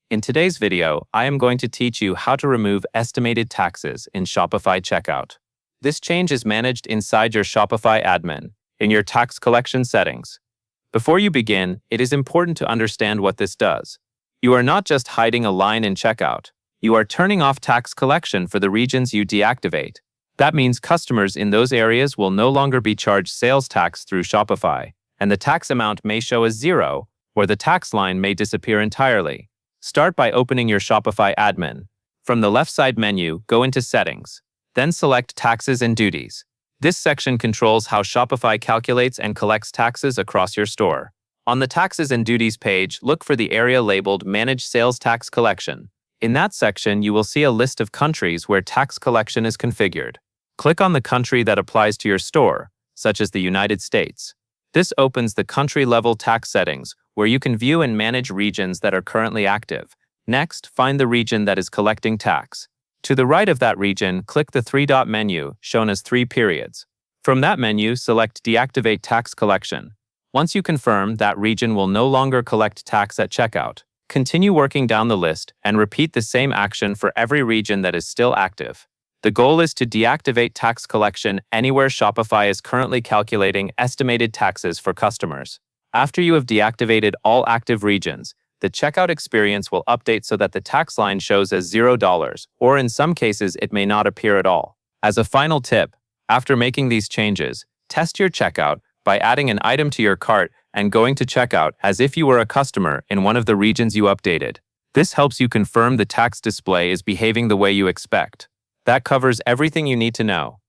In today's video, I am going to teach you how to remove estimated taxes in Shopify checkout. This change is managed inside your Shopify admin, in your tax collection settings. Before you begin, it is important to understand what this does. You are not just hiding a line in checkout. You are turning off tax collection for the regions you deactivate. That means customers in those areas will no longer be charged sales tax through Shopify, and the tax amount may show as zero, or the tax line may disappear entirely. Start by opening your Shopify admin. From the left side menu, go into Settings. Then select Taxes and Duties. This section controls how Shopify calculates and collects taxes across your store. On the Taxes and Duties page, look for the area labeled Manage Sales Tax Collection. In that section, you will see a list of countries where tax collection is configured. Click on the country that applies to your store, such as the United States. This opens the country-level tax settings, where you can view and manage regions that are currently active. Next, find the region that is collecting tax. To the right of that region, click the three-dot menu, shown as 3 periods. From that menu, select Deactivate Tax Collection. Once you confirm, that region will no longer collect tax at checkout. Continue working down the list and repeat the same action for every region that is still active. The goal is to deactivate tax collection anywhere Shopify is currently calculating estimated taxes for customers. After you have deactivated all active regions, the checkout experience will update so that the tax line shows as $0, or in some cases it may not appear at all. As a final tip, after making these changes, test your checkout by adding an item to your cart and going to checkout as if you were a customer in one of the regions you updated. This helps you confirm the tax display is behaving the way you expect. That covers everything you need to know.